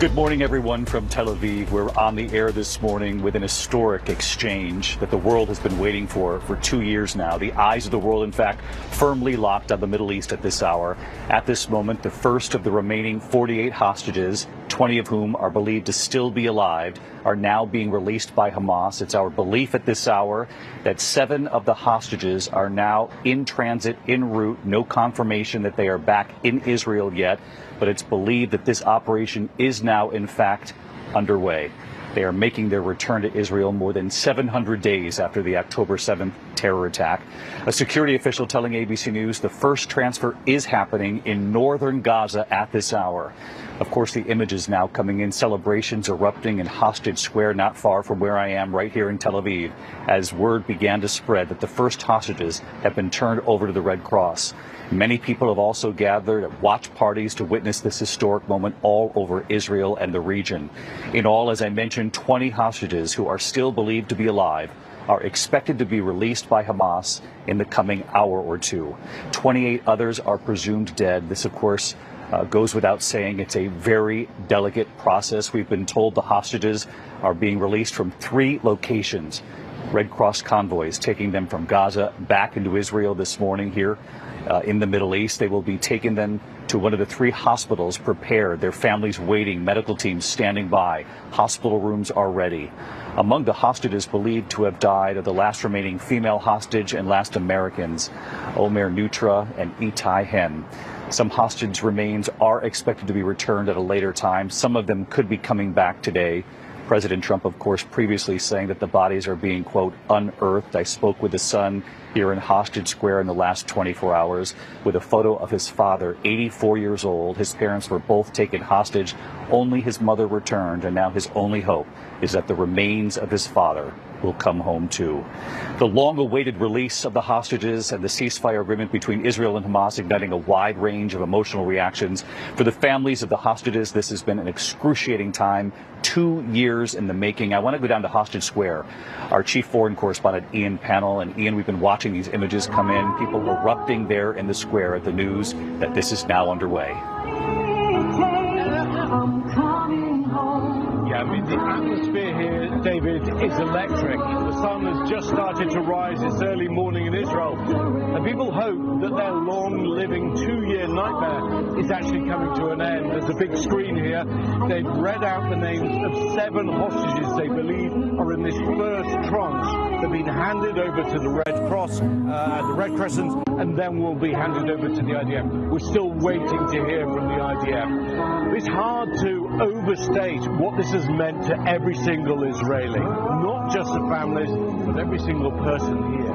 Good morning, everyone, from Tel Aviv. We're on the air this morning with an historic exchange that the world has been waiting for 2 years now. The eyes of the world, in fact, firmly locked on the Middle East at this hour. At this moment, the first of the remaining 48 hostages, 20 of whom are believed to still be alive, are now being released by Hamas. It's our belief at this hour that 7 of the hostages are now in transit, en route. No confirmation that they are back in Israel yet, but it's believed that this operation is now, in fact, underway. They are making their return to Israel more than 700 days after the October 7th terror attack. A security official telling ABC News the first transfer is happening in northern Gaza at this hour. Of course, the images now coming in, celebrations erupting in Hostage Square, not far from where I am, right here in Tel Aviv, as word began to spread that the first hostages have been turned over to the Red Cross. Many people have also gathered at watch parties to witness this historic moment all over Israel and the region. In all, as I mentioned, 20 hostages who are still believed to be alive are expected to be released by Hamas in the coming hour or two. 28 others are presumed dead. This, of course, goes without saying. It's a very delicate process. We've been told the hostages are being released from 3 locations. Red Cross convoys taking them from Gaza back into Israel this morning here in the Middle East. They will be taking them to one of the 3 hospitals prepared, their families waiting, medical teams standing by. Hospital rooms are ready. Among the hostages believed to have died are the last remaining female hostage and last Americans, Omer Nutra and Itai Hen. Some hostage remains are expected to be returned at a later time. Some of them could be coming back today. President Trump, of course, previously saying that the bodies are being, quote, unearthed. I spoke with his son here in Hostage Square in the last 24 hours with a photo of his father, 84 years old. His parents were both taken hostage. Only his mother returned, and now his only hope is that the remains of his father will come home too. The long-awaited release of the hostages and the ceasefire agreement between Israel and Hamas igniting a wide range of emotional reactions. For the families of the hostages, this has been an excruciating time, 2 years in the making. I want to go down to Hostage Square. Our chief foreign correspondent, Ian Pannell. And Ian, we've been watching these images come in, people erupting there in the square at the news that this is now underway. Yeah, I mean, the atmosphere here, David, is electric. The sun has just started to rise. It's early morning in Israel. And people hope that their long-living 2-year nightmare is actually coming to an end. There's a big screen here. They've read out the names of 7 hostages they believe are in this first tranche. They've been handed over to the Red Cross, the Red Crescent, and then will be handed over to the IDF. We're still waiting to hear from the IDF. It's hard to overstate what this has meant to every single Israeli, not just the families, but every single person here.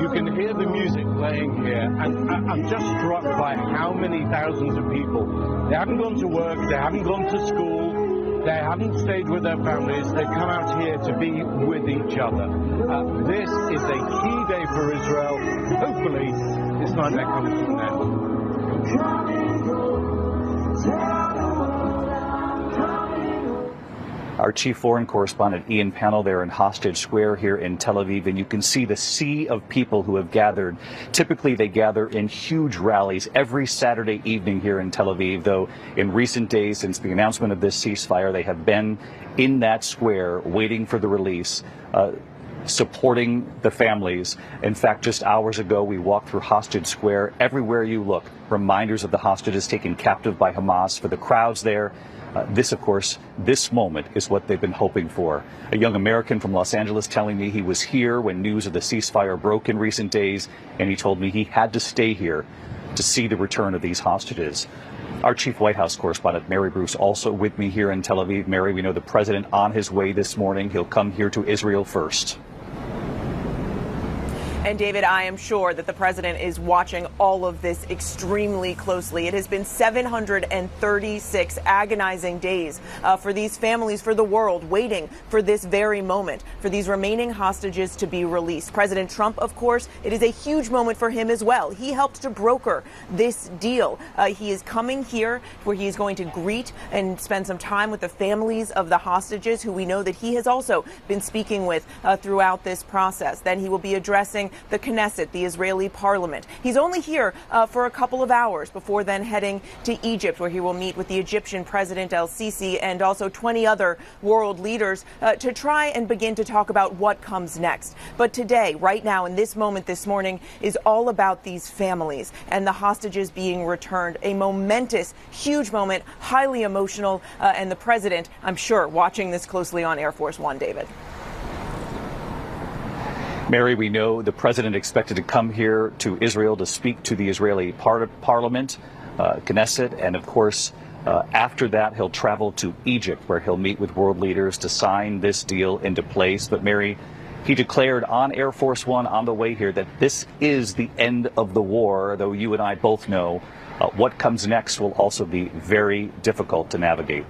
You can hear the music playing here, and I'm just struck by how many thousands of people. They haven't gone to work, they haven't gone to school, they haven't stayed with their families. They've come out here to be with each other. This is a key day for Israel. Hopefully, this nightmare comes to an end. Our chief foreign correspondent, Ian Pannell, there in Hostage Square here in Tel Aviv, and you can see the sea of people who have gathered. Typically, they gather in huge rallies every Saturday evening here in Tel Aviv, though in recent days, since the announcement of this ceasefire, they have been in that square waiting for the release, supporting the families. In fact, just hours ago, we walked through Hostage Square. Everywhere you look, reminders of the hostages taken captive by Hamas. For the crowds there, this, of course, this moment is what they've been hoping for. A young American from Los Angeles telling me he was here when news of the ceasefire broke in recent days, and he told me he had to stay here to see the return of these hostages. Our chief White House correspondent, Mary Bruce, also with me here in Tel Aviv. Mary, we know the president on his way this morning. He'll come here to Israel first. And David, I am sure that the president is watching all of this extremely closely. It has been 736 agonizing days for these families, for the world, waiting for this very moment, for these remaining hostages to be released. President Trump, of course, it is a huge moment for him as well. He helped to broker this deal. He is coming here where he is going to greet and spend some time with the families of the hostages, who we know that he has also been speaking with throughout this process. Then he will be addressing visiting the Knesset, the Israeli parliament. He's only here for a couple of hours before then heading to Egypt, where he will meet with the Egyptian President el-Sisi and also 20 other world leaders to try and begin to talk about what comes next. But today, right now, in this moment this morning, is all about these families and the hostages being returned. A momentous, huge moment, highly emotional, and the president, I'm sure, watching this closely on Air Force One, David. Mary, we know the president expected to come here to Israel to speak to the Israeli parliament, Knesset, and of course, after that, he'll travel to Egypt, where he'll meet with world leaders to sign this deal into place. But Mary, he declared on Air Force One on the way here that this is the end of the war, though you and I both know what comes next will also be very difficult to navigate.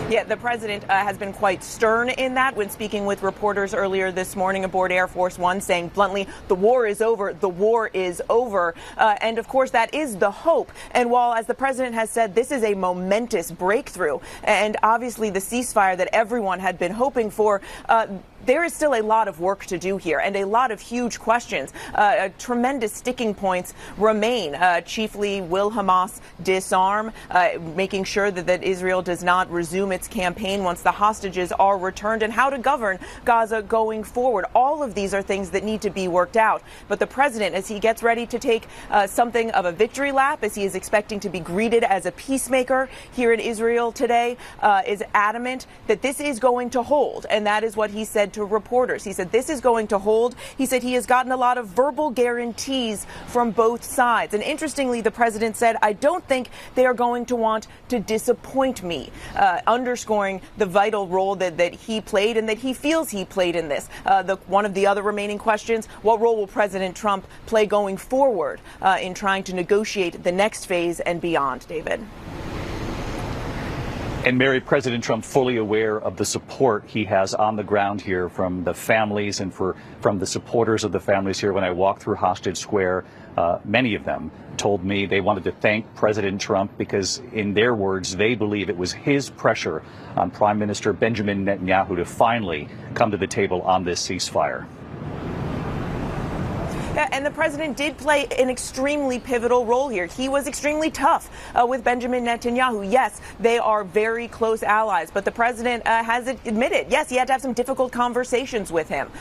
Yeah, the president has been quite stern in that when speaking with reporters earlier this morning aboard Air Force One, saying bluntly, the war is over, the war is over. And of course, that is the hope. And while, as the president has said, this is a momentous breakthrough, and obviously the ceasefire that everyone had been hoping for, there is still a lot of work to do here and a lot of huge questions. Tremendous sticking points remain. Chiefly, will Hamas disarm, making sure that Israel does not resume its campaign once the hostages are returned, and how to govern Gaza going forward. All of these are things that need to be worked out. But the president, as he gets ready to take something of a victory lap, as he is expecting to be greeted as a peacemaker here in Israel today, is adamant that this is going to hold. And that is what he said to reporters. He said this is going to hold. He said he has gotten a lot of verbal guarantees from both sides. And interestingly, the president said, I don't think they are going to want to disappoint me, underscoring the vital role that he played and that he feels he played in this. One of the other remaining questions, what role will President Trump play going forward in trying to negotiate the next phase and beyond, David? And Mary, President Trump fully aware of the support he has on the ground here from the families and from the supporters of the families here. When I walked through Hostage Square, many of them told me they wanted to thank President Trump because, in their words, they believe it was his pressure on Prime Minister Benjamin Netanyahu to finally come to the table on this ceasefire. And the president did play an extremely pivotal role here. He was extremely tough with Benjamin Netanyahu. Yes, they are very close allies, but the president has admitted, yes, he had to have some difficult conversations with him.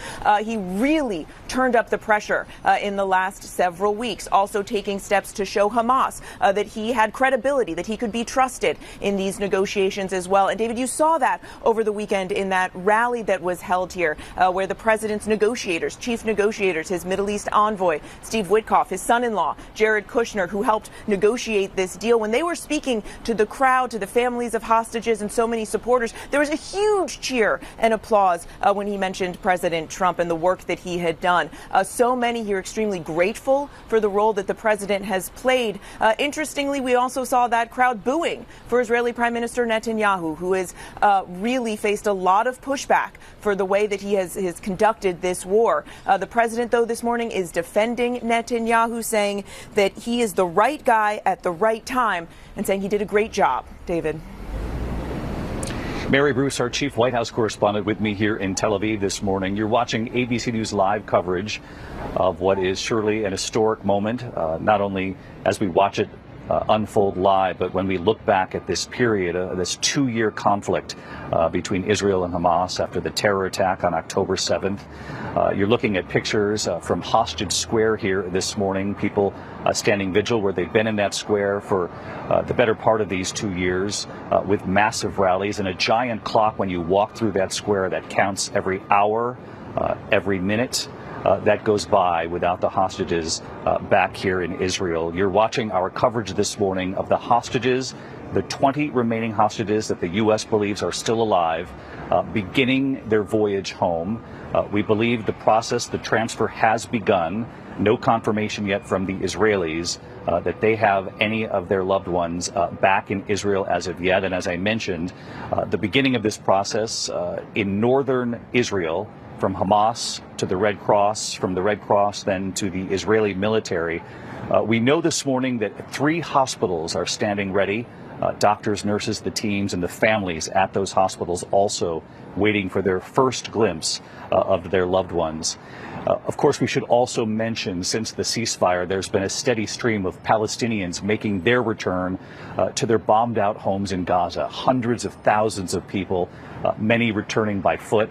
He really turned up the pressure in the last several weeks, also taking steps to show Hamas that he had credibility, that he could be trusted in these negotiations as well. And David, you saw that over the weekend in that rally that was held here, where the president's negotiators, chief negotiators, his Middle East envoy, Steve Witkoff, his son-in-law, Jared Kushner, who helped negotiate this deal, when they were speaking to the crowd, to the families of hostages and so many supporters, there was a huge cheer and applause when he mentioned President Trump and the work that he had done. So many here extremely grateful for the role that the president has played. Interestingly, we also saw that crowd booing for Israeli Prime Minister Netanyahu, who has really faced a lot of pushback for the way that he has conducted this war. The president, though, this morning is defending Netanyahu, saying that he is the right guy at the right time and saying he did a great job. David. Mary Bruce, our chief White House correspondent, with me here in Tel Aviv this morning. You're watching ABC News live coverage of what is surely an historic moment, not only as we watch it unfold live, but when we look back at this period, this 2-year conflict between Israel and Hamas after the terror attack on October 7th. You're looking at pictures from Hostage Square here this morning, people standing vigil where they've been in that square for the better part of these 2 years with massive rallies and a giant clock when you walk through that square that counts every hour, every minute that goes by without the hostages back here in Israel. You're watching our coverage this morning of the hostages, the 20 remaining hostages that the U.S. believes are still alive, beginning their voyage home. We believe the process, the transfer has begun. No confirmation yet from the Israelis that they have any of their loved ones back in Israel as of yet. And as I mentioned, the beginning of this process in northern Israel, from Hamas to the Red Cross, from the Red Cross then to the Israeli military. We know this morning that 3 hospitals are standing ready doctors, nurses, the teams, and the families at those hospitals also waiting for their first glimpse of their loved ones. Of course, we should also mention, since the ceasefire, there's been a steady stream of Palestinians making their return to their bombed-out homes in Gaza. Hundreds of thousands of people, many returning by foot.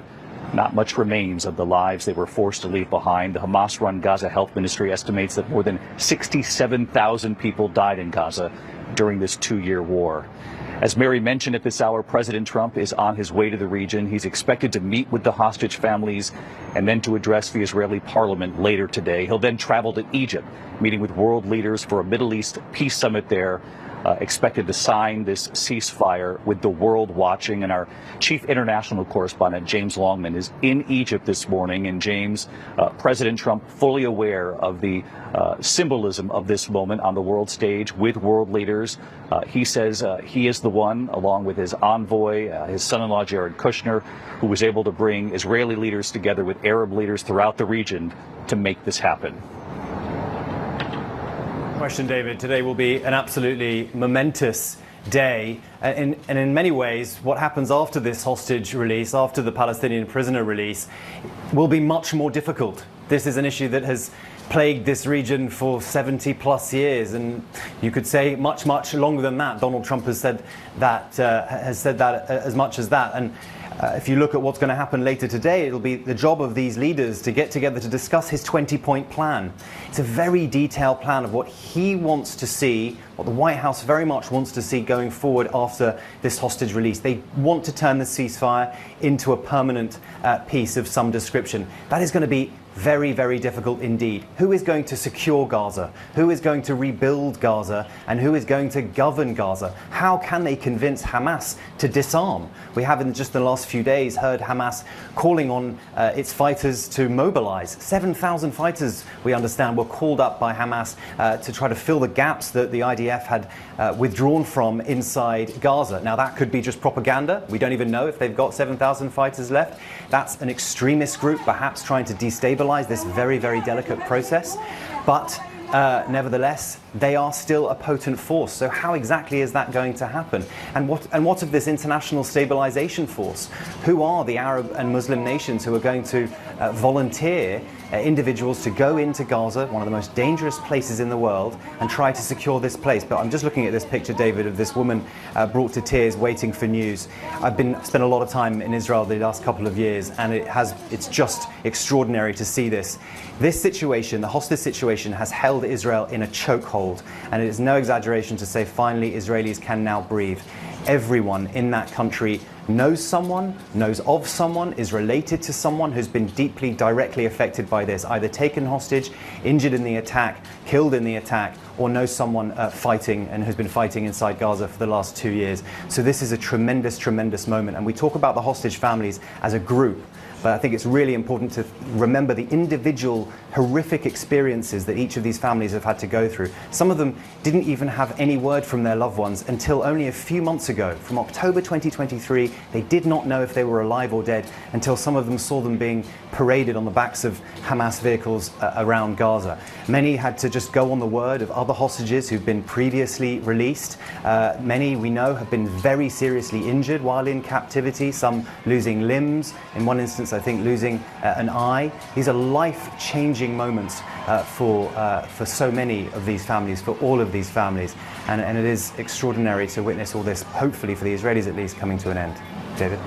Not much remains of the lives they were forced to leave behind. The Hamas-run Gaza Health Ministry estimates that more than 67,000 people died in Gaza during this two-year war. As Mary mentioned at this hour, President Trump is on his way to the region. He's expected to meet with the hostage families and then to address the Israeli parliament later today. He'll then travel to Egypt, meeting with world leaders for a Middle East peace summit there. Expected to sign this ceasefire with the world watching. And our chief international correspondent, James Longman, is in Egypt this morning. And James, President Trump fully aware of the symbolism of this moment on the world stage with world leaders. He says he is the one, along with his envoy, his son-in-law, Jared Kushner, who was able to bring Israeli leaders together with Arab leaders throughout the region to make this happen. Question, David. Today will be an absolutely momentous day. And in many ways, what happens after this hostage release, after the Palestinian prisoner release, will be much more difficult. This is an issue that has plagued this region for 70 plus years, and you could say much, much longer than that. Donald Trump has said that as much as that. And if you look at what's going to happen later today, it'll be the job of these leaders to get together to discuss his 20-point plan. It's a very detailed plan of what he wants to see, what the White House very much wants to see going forward after this hostage release. They want to turn the ceasefire into a permanent peace of some description. That is going to be very, very difficult indeed. Who is going to secure Gaza? Who is going to rebuild Gaza? And who is going to govern Gaza? How can they convince Hamas to disarm? We have in just the last few days heard Hamas calling on its fighters to mobilize. 7,000 fighters, we understand, were called up by Hamas to try to fill the gaps that the IDF had withdrawn from inside Gaza. Now, that could be just propaganda. We don't even know if they've got 7,000 fighters left. That's an extremist group, perhaps trying to destabilize this very, very delicate process. But nevertheless, they are still a potent force. So how exactly is that going to happen? And what of this international stabilization force? Who are the Arab and Muslim nations who are going to volunteer individuals to go into Gaza, one of the most dangerous places in the world, and try to secure this place? But I'm just looking at this picture, David, of this woman brought to tears waiting for news. I've spent a lot of time in Israel the last couple of years, and it's just extraordinary to see this. This situation, the hostage situation, has held Israel in a chokehold, and it is no exaggeration to say finally Israelis can now breathe. Everyone in that country knows someone, knows of someone, is related to someone who's been deeply, directly affected by this, either taken hostage, injured in the attack, killed in the attack, or knows someone fighting and has been fighting inside Gaza for the last 2 years. So this is a tremendous, tremendous moment. And we talk about the hostage families as a group, but I think it's really important to remember the individual horrific experiences that each of these families have had to go through. Some of them didn't even have any word from their loved ones until only a few months ago. From October 2023, they did not know if they were alive or dead until some of them saw them being paraded on the backs of Hamas vehicles around Gaza. Many had to just go on the word of other hostages who've been previously released. Many, we know, have been very seriously injured while in captivity, some losing limbs. In one instance, I think losing an eye. These are life-changing moments for so many of these families, for all of these families. And it is extraordinary to witness all this, hopefully for the Israelis at least, coming to an end. David?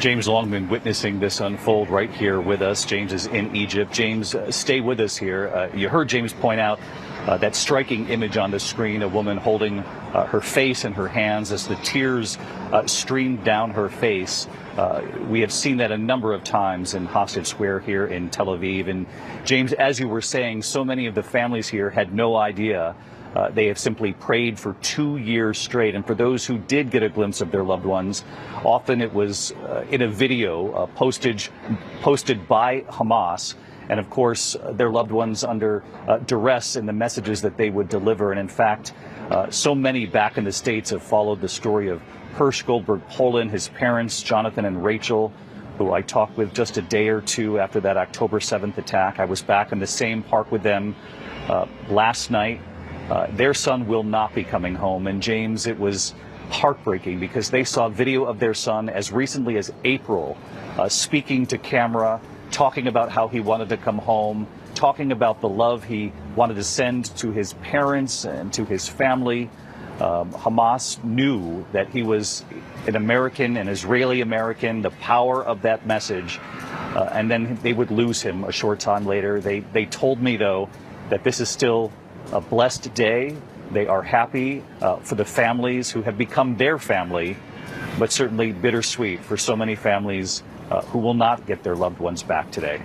James Longman witnessing this unfold right here with us. James is in Egypt. James, stay with us here. You heard James point out that striking image on the screen, a woman holding her face in her hands as the tears streamed down her face. We have seen that a number of times in Hostage Square here in Tel Aviv. And James, as you were saying, so many of the families here had no idea. They have simply prayed for 2 years straight. And for those who did get a glimpse of their loved ones, often it was in a video posted by Hamas. And of course, their loved ones under duress in the messages that they would deliver. And in fact, so many back in the States have followed the story of Hirsch Goldberg Poland, his parents, Jonathan and Rachel, who I talked with just a day or two after that October 7th attack. I was back in the same park with them last night. Their son will not be coming home. And James, it was heartbreaking because they saw video of their son as recently as April, speaking to camera, talking about how he wanted to come home, talking about the love he wanted to send to his parents and to his family. Hamas knew that he was an American, an Israeli American, the power of that message, and then they would lose him a short time later. They told me, though, that this is still a blessed day. They are happy for the families who have become their family, but certainly bittersweet for so many families who will not get their loved ones back today.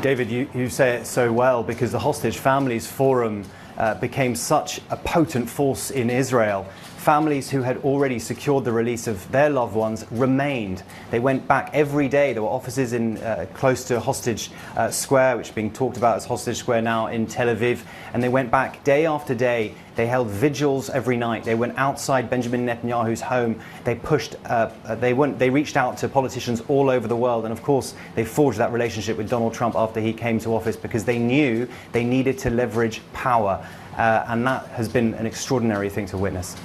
David, you say it so well, because the Hostage Families Forum became such a potent force in Israel. Families who had already secured the release of their loved ones remained. They went back every day. There were offices in close to Hostage Square, which is being talked about as Hostage Square now in Tel Aviv, and they went back day after day. They held vigils every night. They went outside Benjamin Netanyahu's home. They pushed. They reached out to politicians all over the world, and of course, they forged that relationship with Donald Trump after he came to office, because they knew they needed to leverage power, and that has been an extraordinary thing to witness.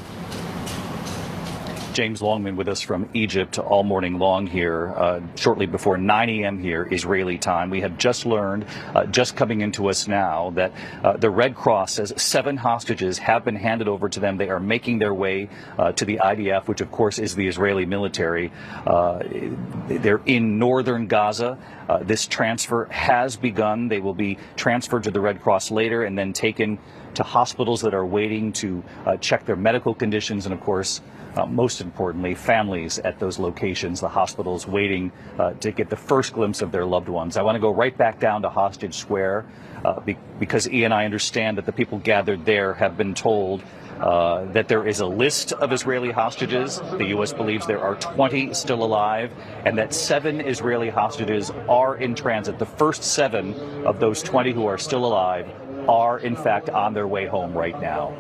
James Longman with us from Egypt all morning long here, shortly before 9 a.m. here, Israeli time. We have just learned, just coming into us now, that the Red Cross says 7 hostages have been handed over to them. They are making their way to the IDF, which of course is the Israeli military. They're in northern Gaza. This transfer has begun. They will be transferred to the Red Cross later and then taken to hospitals that are waiting to check their medical conditions, and of course, most importantly, families at those locations, the hospitals, waiting to get the first glimpse of their loved ones. I want to go right back down to Hostage Square because, Ian, I understand that the people gathered there have been told that there is a list of Israeli hostages. The U.S. believes there are 20 still alive, and that 7 Israeli hostages are in transit. The first 7 of those 20 who are still alive are, in fact, on their way home right now.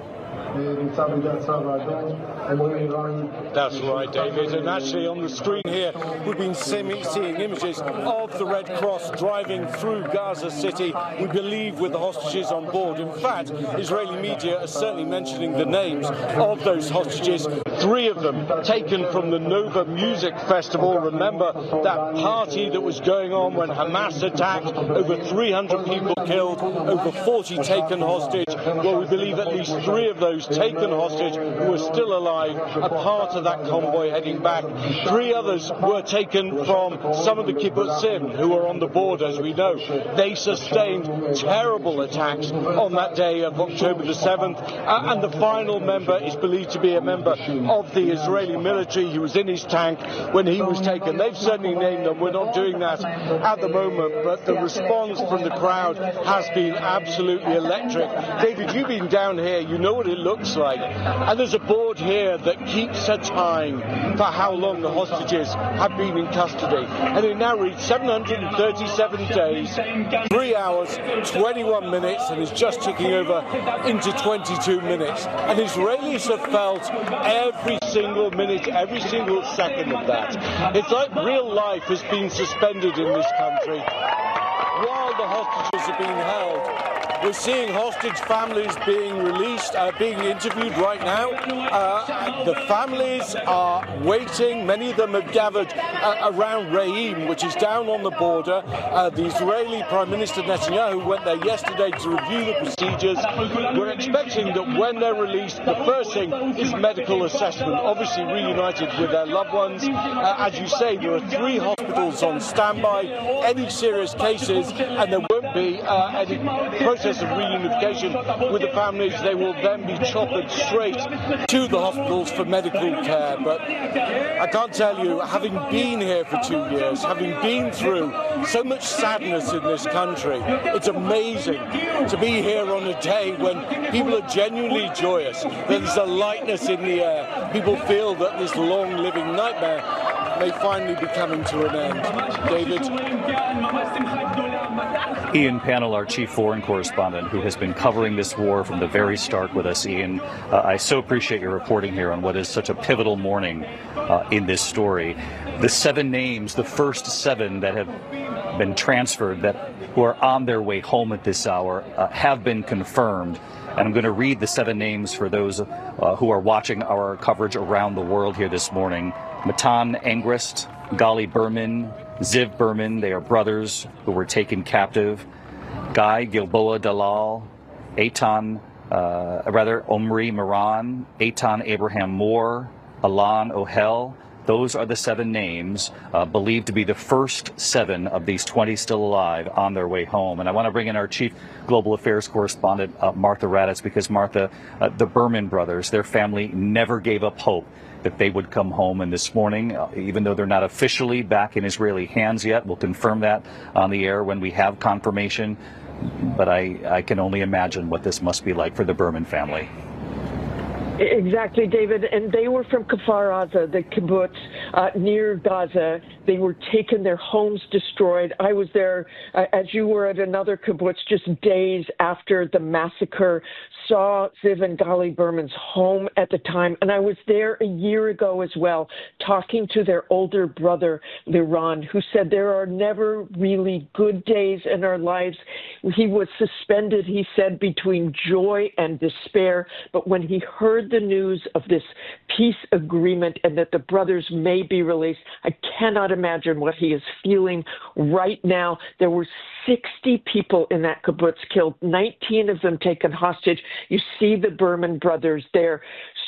That's right, David. And actually on the screen here, we've been seeing images of the Red Cross driving through Gaza City, we believe with the hostages on board. In fact, Israeli media are certainly mentioning the names of those hostages. 3 of them taken from the Nova Music Festival. Remember that party that was going on when Hamas attacked? Over 300 people killed, over 40 taken hostage. Well, we believe at least 3 of those taken hostage who are still alive, a part of that convoy heading back. 3 others were taken from some of the kibbutzim who are on the border, as we know. They sustained terrible attacks on that day of October the 7th, and the final member is believed to be a member of the Israeli military who was in his tank when he was taken. They've certainly named them. We're not doing that at the moment, but the response from the crowd has been absolutely electric. David, you've been down here, you know what it looks like. And there's a board here that keeps a time for how long the hostages have been in custody. And it now reads 737 days, 3 hours, 21 minutes, and is just ticking over into 22 minutes. And Israelis have felt every single minute, every single second of that. It's like real life has been suspended in this country while the hostages are being held. We're seeing hostage families being released, being interviewed right now. The families are waiting. Many of them have gathered around Re'im, which is down on the border. The Israeli Prime Minister Netanyahu went there yesterday to review the procedures. We're expecting that when they're released, the first thing is medical assessment, obviously reunited with their loved ones. As you say, there are 3 hospitals on standby, any serious cases, and there won't be any process of reunification with the families. They will then be choppered straight to the hospitals for medical care. But I can't tell you, having been here for 2 years, having been through so much sadness in this country, it's amazing to be here on a day when people are genuinely joyous. There's a lightness in the air. People feel that this long living nightmare may finally be coming to an end. David? Ian Pannell, our chief foreign correspondent, who has been covering this war from the very start with us. Ian, I so appreciate your reporting here on what is such a pivotal morning in this story. The 7 names, the first 7 that have been transferred, who are on their way home at this hour, have been confirmed. And I'm going to read the 7 names for those who are watching our coverage around the world here this morning. Matan Angrist, Gali Berman, Ziv Berman, they are brothers who were taken captive. Guy Gilboa Dalal, Omri Moran, Eitan Abraham Moore, Alan Ohel. Those are the 7 names believed to be the first 7 of these 20 still alive on their way home. And I want to bring in our chief global affairs correspondent, Martha Raddatz, because Martha, the Berman brothers, their family never gave up hope that they would come home. And this morning, even though they're not officially back in Israeli hands yet, we'll confirm that on the air when we have confirmation. But I can only imagine what this must be like for the Berman family. Exactly, David. And they were from Kfar Aza, the kibbutz near Gaza. They were taken, their homes destroyed. I was there, as you were, at another kibbutz just days after the massacre, saw Ziv and Gali Berman's home at the time. And I was there a year ago as well, talking to their older brother, Liran, who said there are never really good days in our lives. He was suspended, he said, between joy and despair. But when he heard the news of this peace agreement and that the brothers may be released, I cannot imagine what he is feeling right now. There were 60 people in that kibbutz killed, 19 of them taken hostage. You see the Berman brothers there,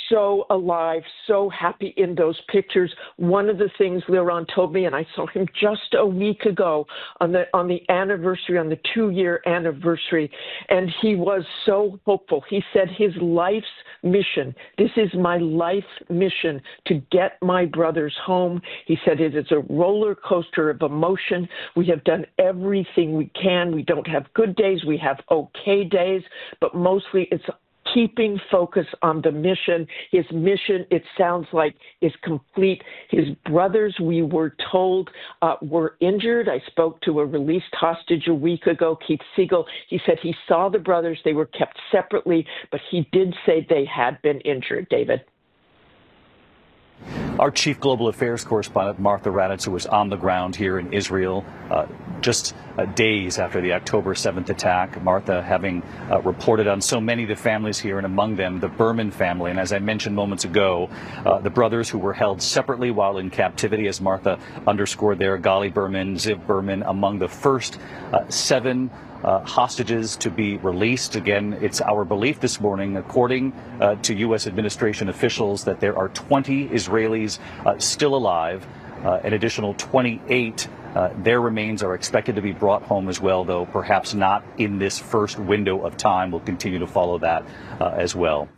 so alive, so happy in those pictures. One of the things Liran told me, and I saw him just a week ago on the anniversary, on the 2-year anniversary, and he was so hopeful. He said his life's mission, this is my life mission, to get my brothers home. He said it is a roller coaster of emotion. We have done everything we can. We don't have good days. We have okay days, but mostly it's keeping focus on the mission. His mission, it sounds like, is complete. His brothers, we were told, were injured. I spoke to a released hostage a week ago, Keith Siegel. He said he saw the brothers. They were kept separately, but he did say they had been injured, David. Our chief global affairs correspondent, Martha Raddatz, who was on the ground here in Israel just days after the October 7th attack. Martha, having reported on so many of the families here, and among them the Berman family. And as I mentioned moments ago, the brothers who were held separately while in captivity, as Martha underscored there, Gali Berman, Ziv Berman, among the first 7 hostages to be released. Again, it's our belief this morning, according to U.S. administration officials, that there are 20 Israelis still alive. An additional 28, their remains are expected to be brought home as well, though perhaps not in this first window of time. We'll continue to follow that as well.